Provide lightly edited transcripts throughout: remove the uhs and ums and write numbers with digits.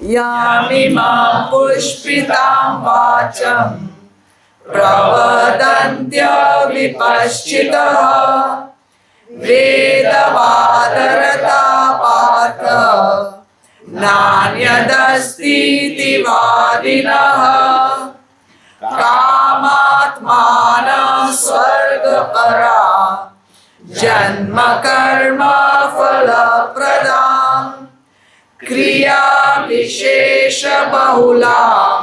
Yamimam pushpitam vacham pravadantya vipaschitaha Vedavadarata partha Nanyadasti vadinaha Kamatmana swargapara Janma karma phala pradam Kriya vishesha bahulam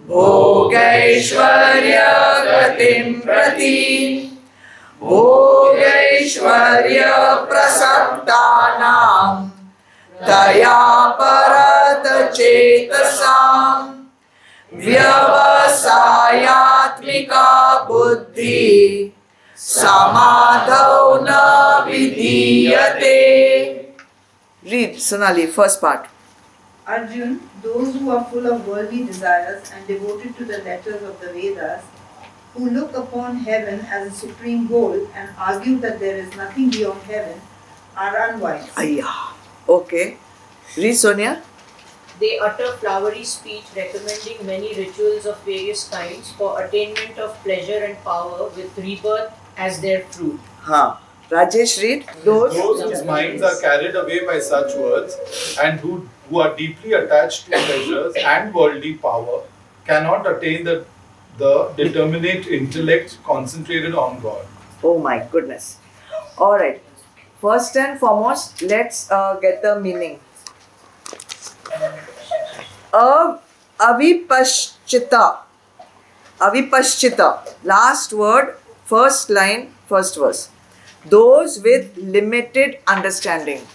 Bhogaishwarya gatim prati Bhogaishwarya prasaktanam Taya parata chetasam Vyavasayatmika buddhi Samadhau na vidiyate. Read, Sonali, first part. Arjun, those who are full of worldly desires and devoted to the letters of the Vedas, who look upon heaven as a supreme goal and argue that there is nothing beyond heaven, are unwise. Ayah. Okay. Read, Sonia. They utter flowery speech recommending many rituals of various kinds for attainment of pleasure and power with rebirth as their fruit. Rajesh, read. Those whose minds are carried away by such words and who are deeply attached to pleasures and worldly power cannot attain the determinate intellect concentrated on God. Oh my goodness. Alright. First and foremost, let's get the meaning. Avipaschita. Avipaschita. Last word, first line, first verse. Those with limited understanding.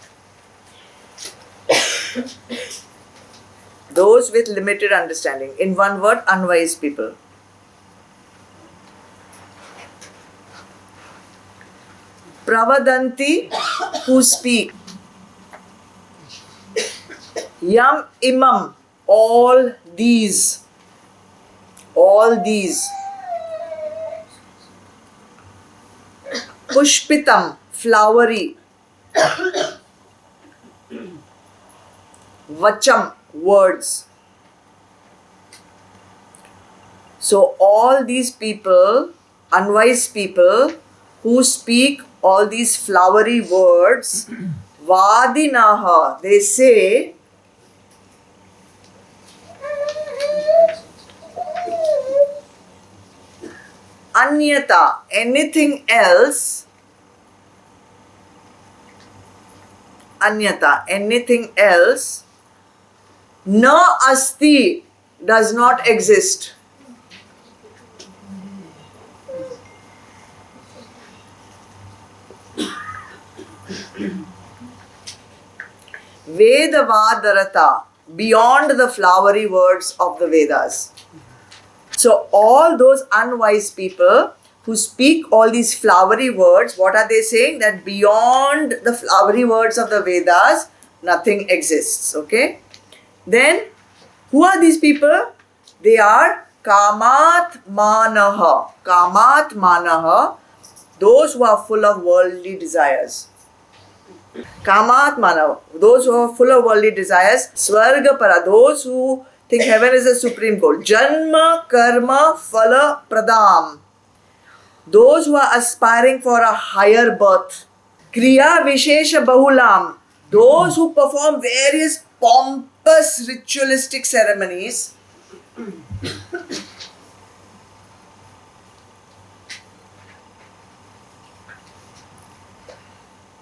Those with limited understanding. In one word, unwise people. Pravadanti, who speak. Yam imam, all these. All these. Pushpitam, flowery. Vacham, words. So all these people, unwise people, who speak all these flowery words, vadinaha, they say, anyata, anything else, anyata, anything else, na asti, does not exist. Vedavadarata, beyond the flowery words of the Vedas. So all those unwise people who speak all these flowery words, what are they saying? That beyond the flowery words of the Vedas, nothing exists. Okay? Then, who are these people? They are Kamat Manaha. Kamat Manaha, those who are full of worldly desires. Kamat Manaha, those who are full of worldly desires. Swargapara, those who think heaven is the supreme goal. Janma Karma Phala Pradam, those who are aspiring for a higher birth. Kriya Vishesha Bahulam, those who perform various pompous ritualistic ceremonies.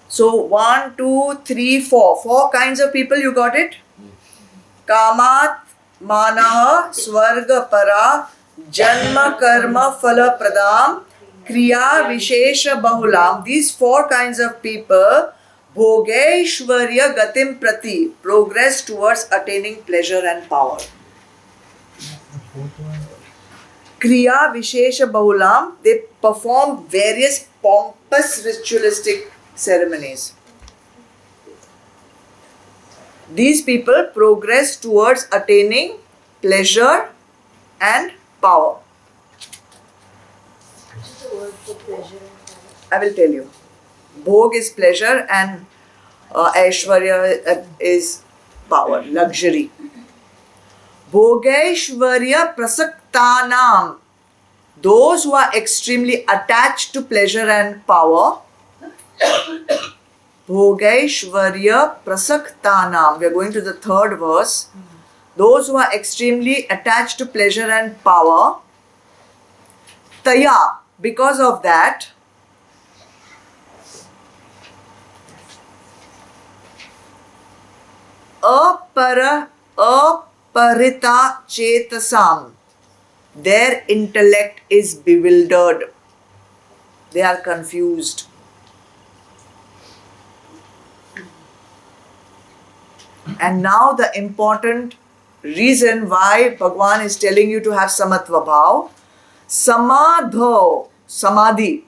So 1, 2, 3, 4. 4 kinds of people, you got it? Kamat, Manaha, Swarga Para, Janma Karma Phala Pradam, Kriya Vishesha Bahulam. These 4 kinds of people, Bhogaishwarya Gatim Prati, progress towards attaining pleasure and power. Kriya Vishesha Bahulam, they perform various pompous ritualistic ceremonies. These people progress towards attaining pleasure and power. What is the word for pleasure and power? I will tell you. Bhog is pleasure and Aishwarya is power, luxury. Bhogaishvarya prasaktanam, those who are extremely attached to pleasure and power. Bhogaishvarya prasaktanam. We are going to the third verse. Those who are extremely attached to pleasure and power. Taya, because of that. Aparita chetasam. Their intellect is bewildered. They are confused. And now the important reason why Bhagwan is telling you to have samatva bhav. Samadho, samadhi.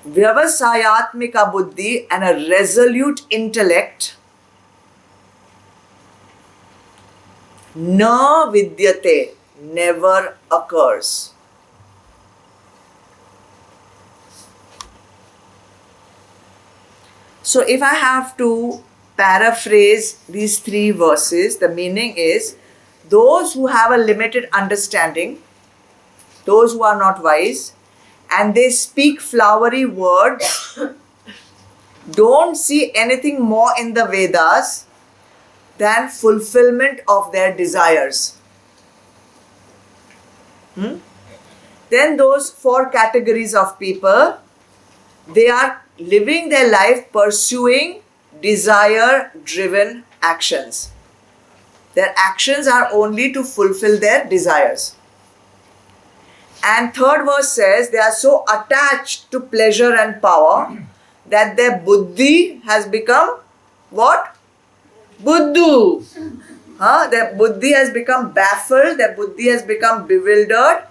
Vyavasayatmika buddhi and a resolute intellect. Na vidyate, never occurs. So if I have to paraphrase these three verses, the meaning is those who have a limited understanding, those who are not wise, and they speak flowery words, don't see anything more in the Vedas than fulfillment of their desires. Then those four categories of people, they are living their life pursuing desire-driven actions. Their actions are only to fulfill their desires. And third verse says they are so attached to pleasure and power that their buddhi has become what? Buddhu. Their buddhi has become baffled, their buddhi has become bewildered,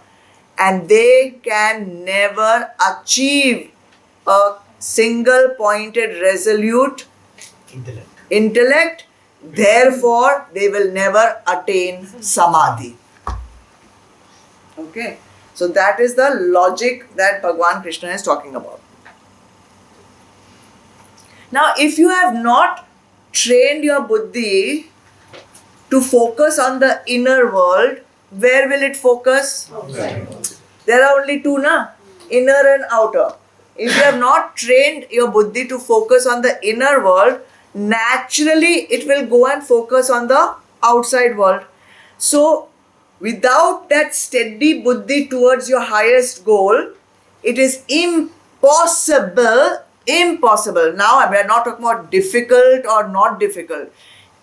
and they can never achieve a single pointed resolute intellect. Therefore they will never attain samadhi. Okay, so that is the logic that Bhagwan Krishna is talking about. Now if you have not trained your buddhi to focus on the inner world, where will it focus? Outside. There are only two, na? Inner and outer. If you have not trained your buddhi to focus on the inner world, naturally it will go and focus on the outside world. So without that steady buddhi towards your highest goal, it is impossible. Now we are not talking about difficult or not difficult.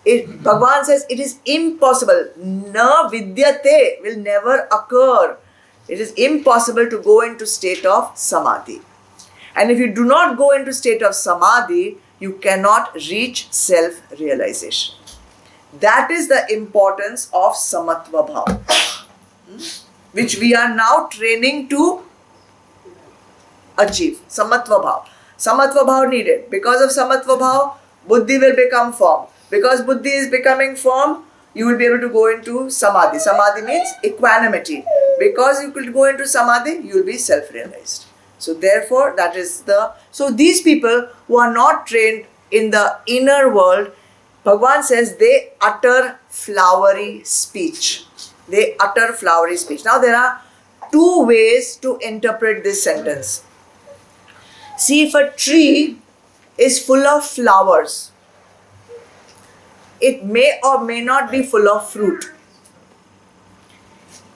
Bhagavan says it is impossible. Na vidyate will never occur. It is impossible to go into state of samadhi. And if you do not go into state of samadhi, you cannot reach self-realization. That is the importance of samatva bhav, which we are now training to achieve. Samatva bhav. Samatva bhav needed. Because of samatva bhav, buddhi will become firm. Because buddhi is becoming firm, you will be able to go into samadhi. Samadhi means equanimity. Because you could go into samadhi, you will be self-realized. So therefore, that is the... So these people who are not trained in the inner world, Bhagavan says they utter flowery speech. They utter flowery speech. Now there are two ways to interpret this sentence. See, if a tree is full of flowers, it may or may not be full of fruit.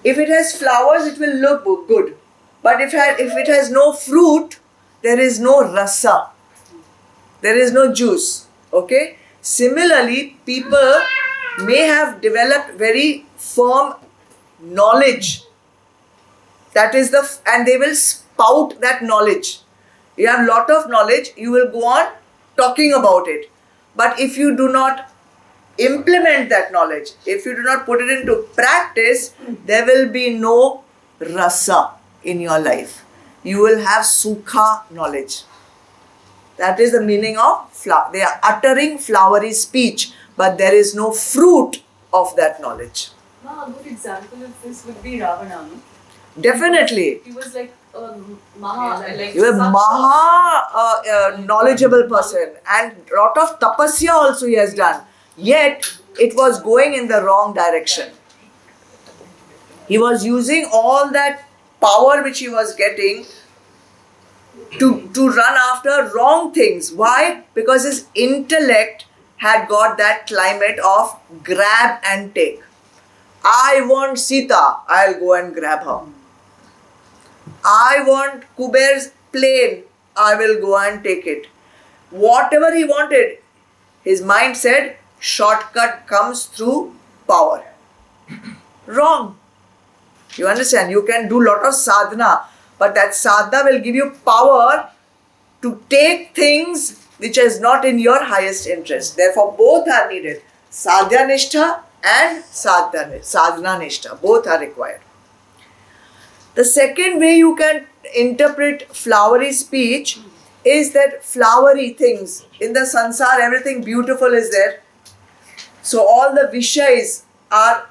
If it has flowers, it will look good. But if it has no fruit, there is no rasa. There is no juice. Okay? Similarly, people may have developed very firm knowledge. That is and they will spout that knowledge. You have lot of knowledge, you will go on talking about it. But if you do not implement that knowledge, if you do not put it into practice, there will be no rasa in your life. You will have sukha knowledge. That is the meaning of flower. They are uttering flowery speech, but there is no fruit of that knowledge. Now, a good example of this would be Ravana. Definitely. He was like You are knowledgeable person, and lot of tapasya also he has done. Yet it was going in the wrong direction. He was using all that power which he was getting to run after wrong things. Why? Because his intellect had got that climate of grab and take. I want Sita, I'll go and grab her. I want Kuber's plane, I will go and take it. Whatever he wanted, his mind said, shortcut comes through power. Wrong. You understand? You can do lot of sadhana, but that sadhana will give you power to take things which is not in your highest interest. Therefore, both are needed. Sadhya nishtha and sadhana nishtha. Both are required. The second way you can interpret flowery speech is that flowery things. In the sansar, everything beautiful is there. So all the vishayas are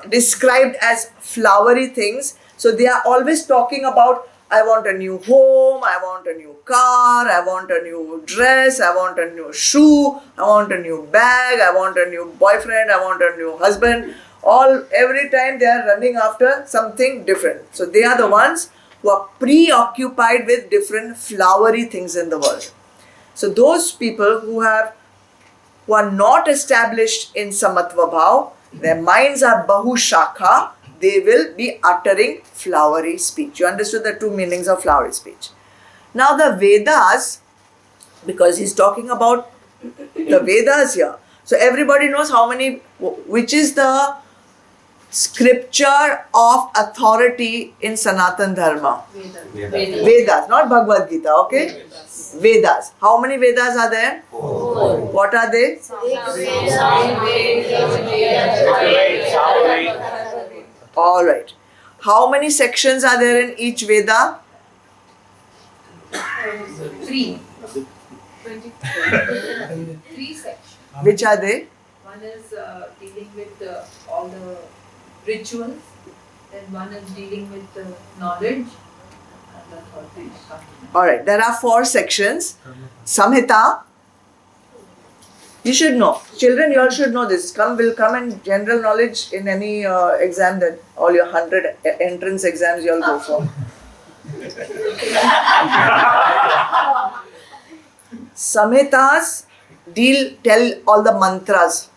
described as flowery things. So they are always talking about, I want a new home, I want a new car, I want a new dress, I want a new shoe, I want a new bag, I want a new boyfriend, I want a new husband. Every time they are running after something different. So they are the ones who are preoccupied with different flowery things in the world. So those people who are not established in Samatva Bhav, their minds are Bahushakha, they will be uttering flowery speech. You understood the two meanings of flowery speech. Now the Vedas, because he's talking about the Vedas here. So everybody knows which is the scripture of authority in Sanatan Dharma. Vedas, not Bhagavad Gita, okay? Vedas. How many Vedas are there? 4. What are they? Alright. How many sections are there in each Veda? 3. 3 sections. Which are they? One is dealing with all the rituals, then one is dealing with knowledge, and the third thing is continuity. Alright, there are 4 sections. Samhita. You should know. Children, you all should know this. Will come in general knowledge in any exam that all your 100 entrance exams you all go for. Samhitas tell all the mantras.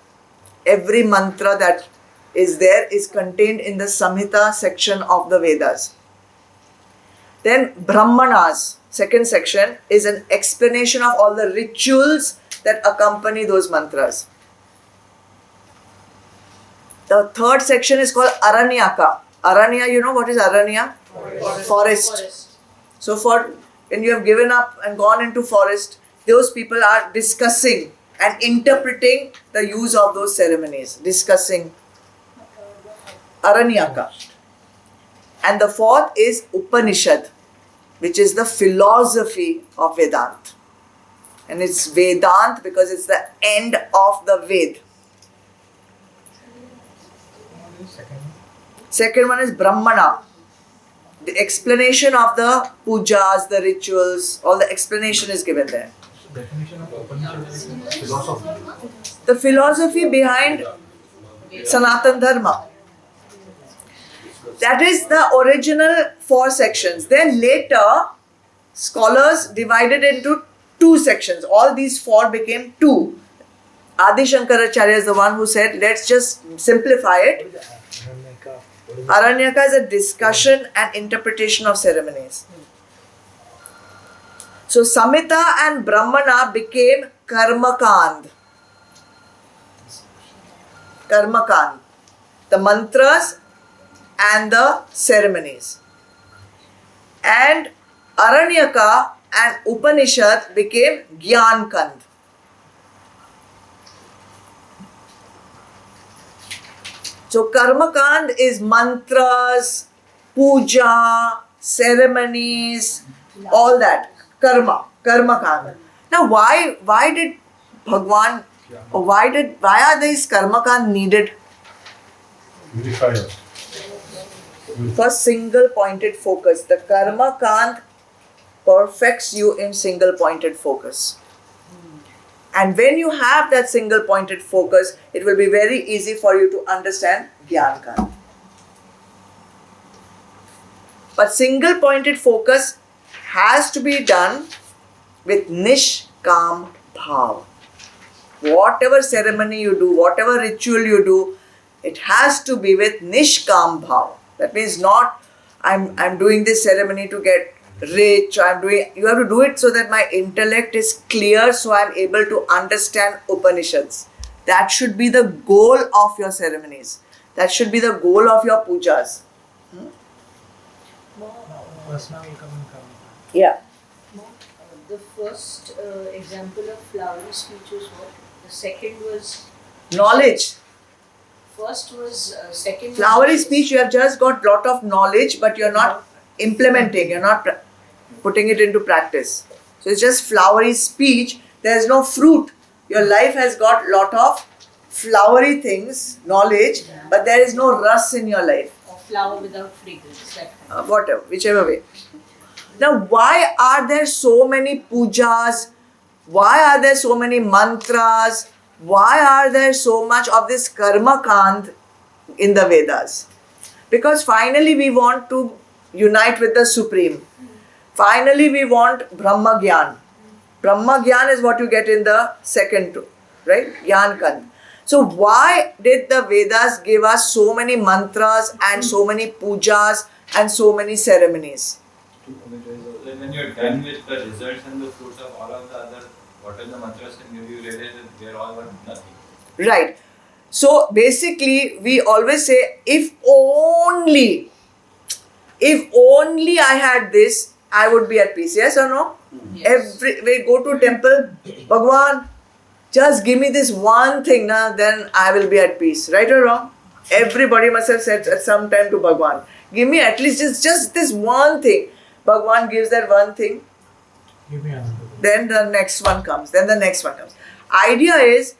Every mantra that is there is contained in the Samhita section of the Vedas. Then Brahmanas, second section, is an explanation of all the rituals that accompany those mantras. The third section is called Aranyaka. Aranya, you know what is Aranya? Forest. So when you have given up and gone into forest, those people are discussing and interpreting the use of those ceremonies. Discussing Aranyaka. And the fourth is Upanishad, which is the philosophy of Vedanta. And it's Vedanta because it's the end of the Ved. Second one is Brahmana. The explanation of the pujas, the rituals, all the explanation is given there. Definition of Upanishad is philosophy. The philosophy behind Sanatan Dharma. That is the original 4 sections. Then later, scholars divided into 2 sections. All these 4 became 2. Adi Shankaracharya is the one who said, let's just simplify it. Aranyaka is a discussion and interpretation of ceremonies. So Samhita and Brahmana became Karmakand. Karmakand. The mantras and the ceremonies. And Aranyaka and Upanishad became Gyankand. So Karmakand is mantras, puja, ceremonies, all that. Karmakand. Now why did Bhagwan, or why are these Karmakand needed? Purifiers. for single pointed focus. The Karma Kand perfects you in single pointed focus. And when you have that single pointed focus, it will be very easy for you to understand Gyan Kand. But single pointed focus has to be done with Nishkam Bhav. Whatever ceremony you do, whatever ritual you do, it has to be with Nishkam Bhav. That means not I'm doing this ceremony to get rich. You have to do it so that my intellect is clear, so I'm able to understand Upanishads. That should be the goal of your ceremonies. That should be the goal of your pujas. Personal will come in karma. Yeah. The first example of flowery speech was what? The second was Knowledge. first was second. was- Flowery speech, you have just got lot of knowledge, but you're not implementing, you're not putting it into practice. So it's just flowery speech, there's no fruit. Your life has got lot of flowery things, knowledge, but there is no rus in your life. Or flower without fragrance. That kind. Whatever, whichever way. Now, why are there so many pujas? Why are there so many mantras? Why are there so much of this karma kand in the Vedas? Because finally we want to unite with the Supreme. Finally we want Brahma Gyan. Brahma Gyan is what you get in the second two, right? Gyan Kand. So why did the Vedas give us so many mantras and so many pujas and so many ceremonies? Then when you're done with the results and the fruits of all of the other, whatever the mantras can give you, realize that they're all worth nothing. Right. So basically we always say, if only I had this, I would be at peace. Yes or no? Yes. We go to temple, Bhagwan, just give me this one thing, then I will be at peace. Right or wrong? Everybody must have said at some time to Bhagwan, give me at least just this one thing. Bhagwan gives that one thing, Give me another. then the next one comes, then the next one comes. Idea is,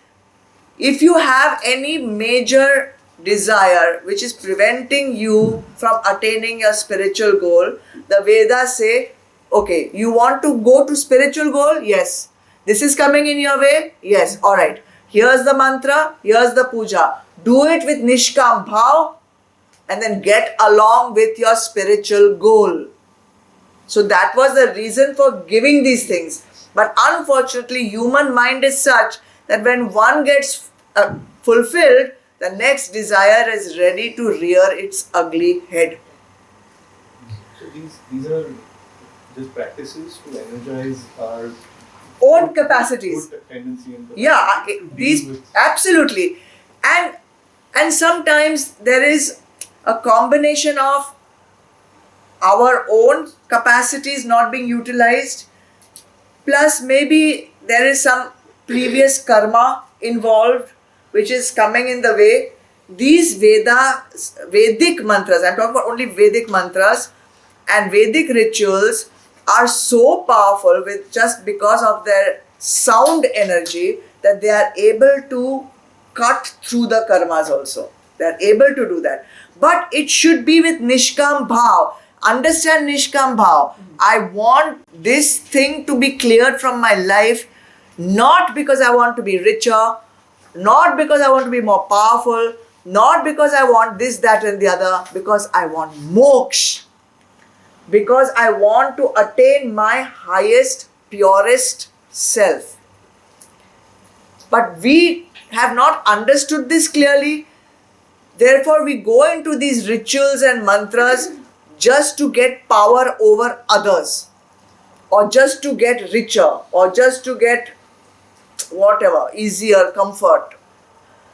if you have any major desire which is preventing you from attaining your spiritual goal, the Vedas say, okay, you want to go to spiritual goal? Yes. This is coming in your way? Yes. Alright. Here's the mantra, here's the puja. Do it with Nishkam Bhav and then get along with your spiritual goal. So that was the reason for giving these things. But unfortunately, human mind is such that when one gets fulfilled, the next desire is ready to rear its ugly head. So these are just practices to energize our Own capacities. good tendency and Yeah, these absolutely. And sometimes there is a combination of our own capacities not being utilized, plus maybe there is some previous karma involved which is coming in the way. These Vedic mantras, I'm talking about only Vedic mantras and Vedic rituals, are so powerful with just because of their sound energy that they are able to cut through the karmas also. They are able to do that. But it should be with Nishkam Bhav. Understand Nishkam Bhav. I want this thing to be cleared from my life, not because I want to be richer, not because I want to be more powerful, not because I want this, that and the other, because I want moksha. Because I want to attain my highest, purest self. But we have not understood this clearly. Therefore, we go into these rituals and mantras just to get power over others, or just to get richer, or just to get whatever, easier, comfort.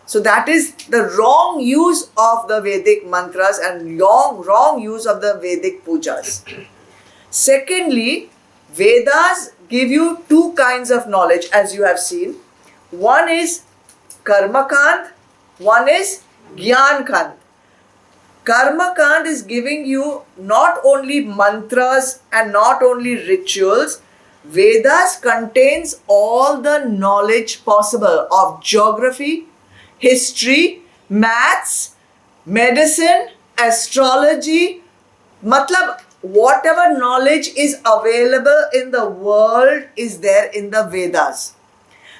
So that is the wrong use of the Vedic mantras and wrong use of the Vedic pujas. Secondly, Vedas give you two kinds of knowledge, as you have seen. One is Karma Kand, one is Gyan Kand. Karma Kand is giving you not only mantras and not only rituals. Vedas contains all the knowledge possible of geography, history, maths, medicine astrology, matlab whatever knowledge is available in the world is there in the Vedas.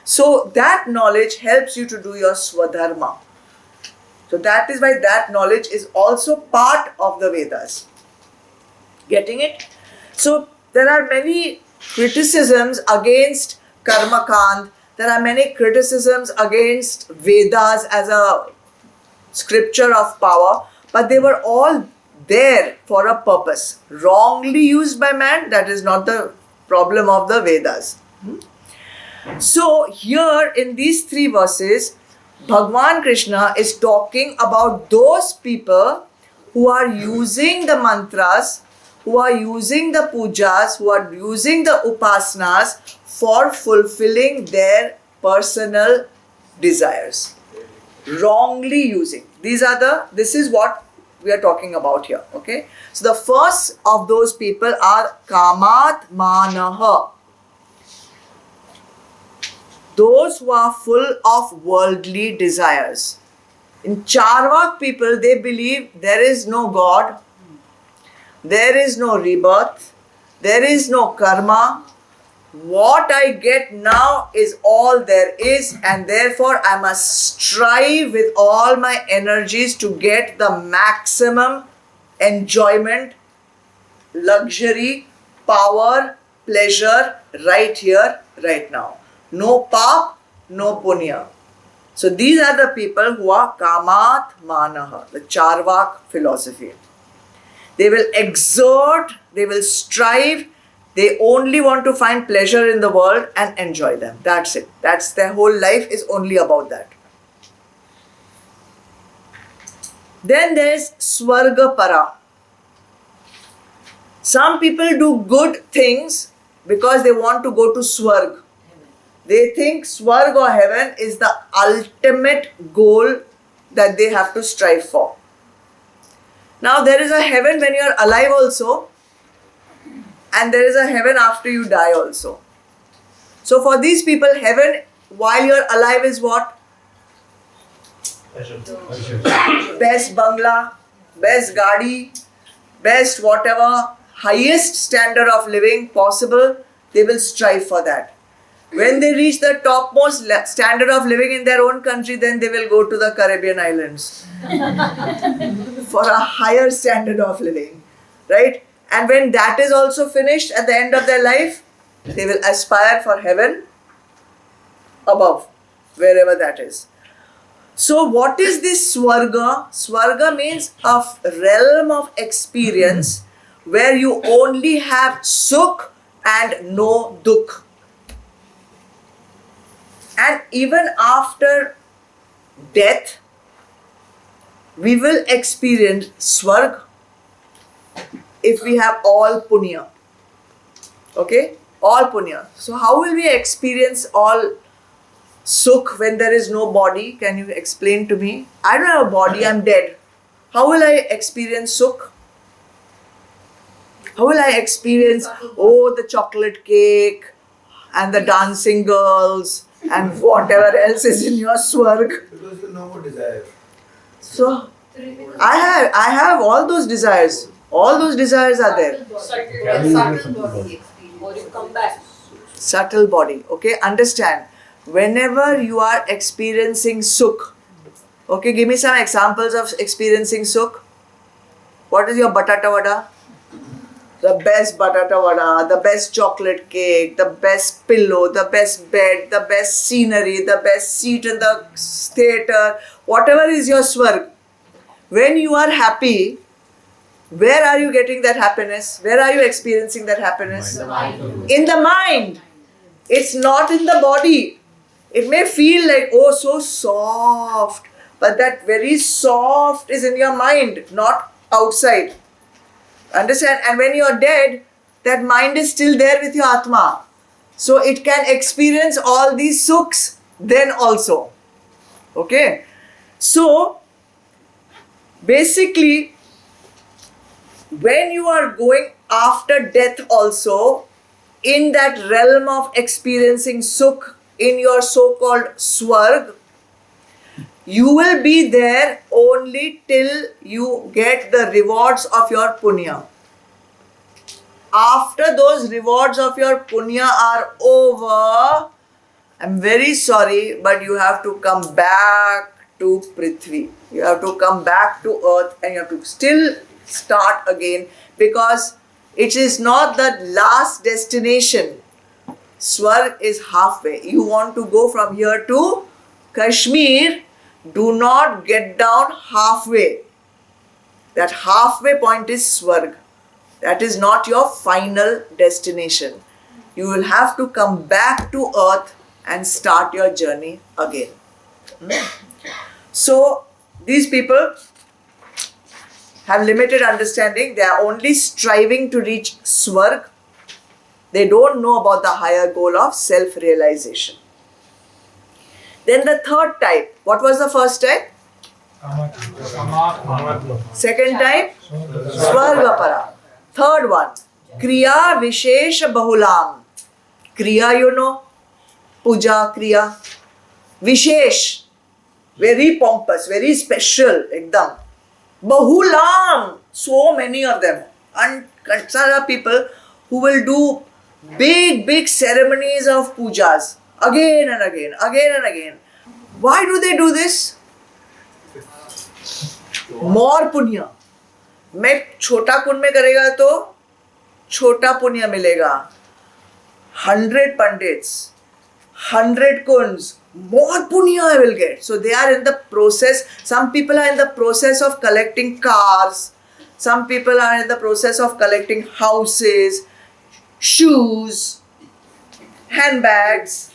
So that knowledge helps you to do your Swadharma. So that is why that knowledge is also part of the Vedas. Getting it? So there are many criticisms against Karma Kand. There are many criticisms against Vedas as a scripture of power, but they were all there for a purpose. Wrongly used by man, that is not the problem of the Vedas. So here in these 3 verses, Bhagwan Krishna is talking about those people who are using the mantras, who are using the pujas, who are using the upasanas for fulfilling their personal desires. Wrongly using. This is what we are talking about here. Okay. So the first of those people are Kamat Manaha. Those who are full of worldly desires. In Charvak people, they believe there is no God, there is no rebirth, there is no karma. What I get now is all there is, and therefore I must strive with all my energies to get the maximum enjoyment, luxury, power, pleasure right here, right now. No pap, no punya. So these are the people who are Kamat Manaha, the Charvak philosophy. They will exert, they will strive, they only want to find pleasure in the world and enjoy them. That's it. That's their whole life is only about that. Then there's Swarga Para. Some people do good things because they want to go to Swarg. They think Swarg or heaven is the ultimate goal that they have to strive for. Now there is a heaven when you are alive also, and there is a heaven after you die also. So for these people, heaven while you are alive is what? Best bangla, best gadi, best whatever, highest standard of living possible, they will strive for that. When they reach the topmost standard of living in their own country, then they will go to the Caribbean islands for a higher standard of living, right? And when that is also finished at the end of their life, they will aspire for heaven above, wherever that is. So what is this Swarga? Swarga means a realm of experience where you only have Sukh and no Dukh. And even after death, we will experience Swarg if we have all punya. Okay? All punya. So how will we experience all Sukh when there is no body? Can you explain to me? I don't have a body, I'm dead. How will I experience Sukh? How will I experience, the chocolate cake and the dancing girls and whatever else is in your Swarg? Because you no more desire. So, I have all those desires. All those desires are there. Subtle body experience. Or you come back. Subtle body. Okay, understand. Whenever you are experiencing Sukh, okay, give me some examples of experiencing Sukh. What is your batata vada? The best batata vada, the best chocolate cake, the best pillow, the best bed, the best scenery, the best seat in the theatre, whatever is your Swarg. When you are happy, where are you getting that happiness? Where are you experiencing that happiness? In the mind. It's not in the body. It may feel like, oh, so soft, but that very soft is in your mind, not outside. Understand? And when you're dead, that mind is still there with your Atma. So it can experience all these sukhs then also. Okay? So, basically, when you are going after death also, in that realm of experiencing sukh, in your so-called swarg, You will be there only till you get the rewards of your punya. After those rewards of your punya are over, I'm very sorry, but you have to come back to Prithvi. You have to come back to earth and you have to still start again, because it is not the last destination. Swarg is halfway. You want to go from here to Kashmir, do not get down halfway. That halfway point is Swarg. That is not your final destination. You will have to come back to earth and start your journey again. So, these people have limited understanding. They are only striving to reach Swarg. They don't know about the higher goal of self-realization. Then the third type. What was the first type? Second type? Swargapara. Third one. Kriya Vishesha Bahulam. Kriya, you know. Puja, Kriya. Vishesh. Very pompous, very special. Ekdam. Bahulam. So many of them. And there are people who will do big ceremonies of pujas. Again and again, again and again. Why do they do this? More punya. मैं छोटा कुंड में करेगा तो छोटा पुण्य मिलेगा. 100 pandits, 100 kunds, more punya I will get. So they are in the process. Some people are in the process of collecting cars. Some people are in the process of collecting houses, shoes, handbags,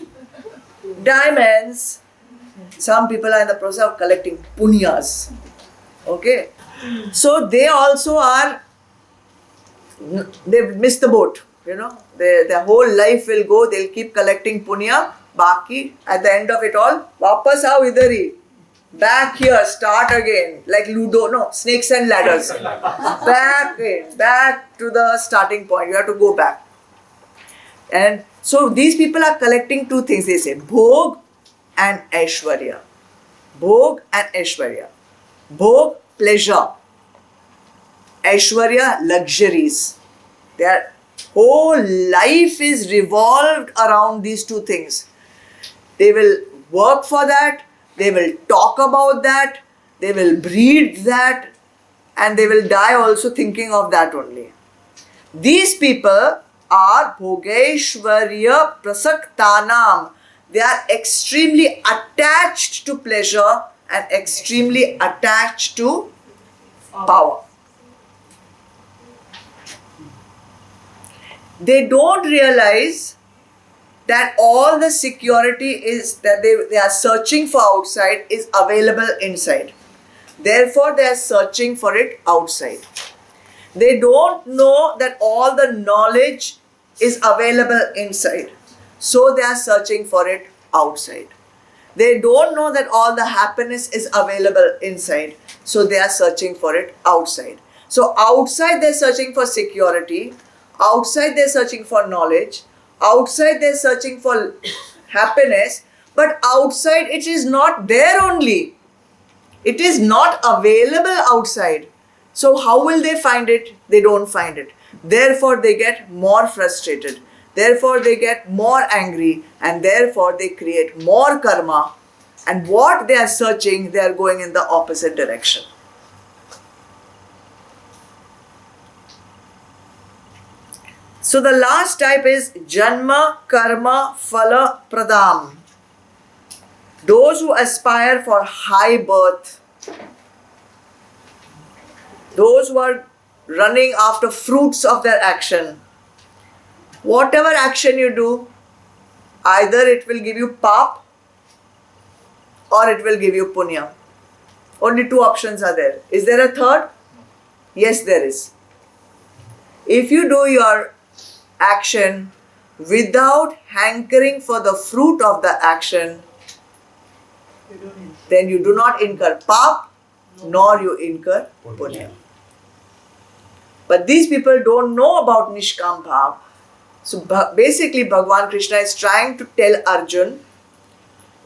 diamonds. Some people are in the process of collecting punyas. Okay. So they also are, they've missed the boat, you know. Their whole life will go, they'll keep collecting punya. Baki, at the end of it all, wapas aao idhar hi. Back here, start again. Like Ludo, no, snakes and ladders. Back in, back to the starting point. You have to go back. And so these people are collecting two things. They say Bhog and Aishwarya. Bhog and Aishwarya. Bhog, pleasure. Aishwarya, luxuries. Their whole life is revolved around these two things. They will work for that, they will talk about that, they will breed that, and they will die also thinking of that only. These people are Bhogeshwarya Prasaktanam. They are extremely attached to pleasure and extremely attached to power. They don't realize that all the security is that they are searching for outside is available inside. Therefore, they are searching for it outside. They don't know that all the knowledge is available inside. So they are searching for it outside. They don't know that all the happiness is available inside. So they are searching for it outside. So outside they are searching for security. Outside they are searching for knowledge. Outside they are searching for happiness. But outside it is not there only. It is not available outside. So how will they find it? They don't find it. Therefore they get more frustrated. Therefore they get more angry. And therefore they create more karma. And what they are searching, they are going in the opposite direction. So the last type is Janma Karma Phala Pradam. Those who aspire for high birth. Those who are running after fruits of their action. Whatever action you do, either it will give you pap or it will give you punya. Only two options are there. Is there a third? Yes, there is. If you do your action without hankering for the fruit of the action, then you do not incur pap nor you incur punya. But these people don't know about Nishkam Bhav. So basically Bhagavan Krishna is trying to tell Arjun,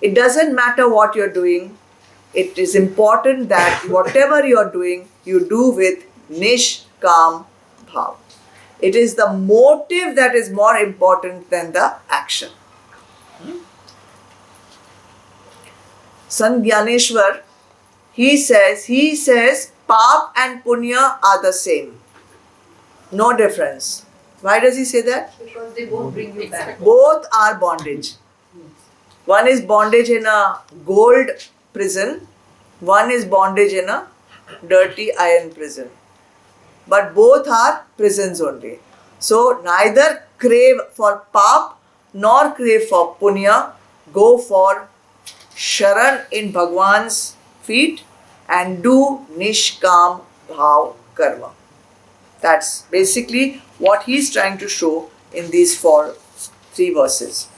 it doesn't matter what you're doing, it is important that whatever you are doing, you do with nishkam bhav. It is the motive that is more important than the action. Sant Gyaneshwar, he says, Pap and Punya are the same. No difference. Why does he say that? Because they both bring you back. Both are bondage. One is bondage in a gold prison, one is bondage in a dirty iron prison. But both are prisons only. So neither crave for pap nor crave for punya. Go for Sharan in Bhagwan's feet and do Nishkam Bhav Karma. That's basically what he's trying to show in these three verses.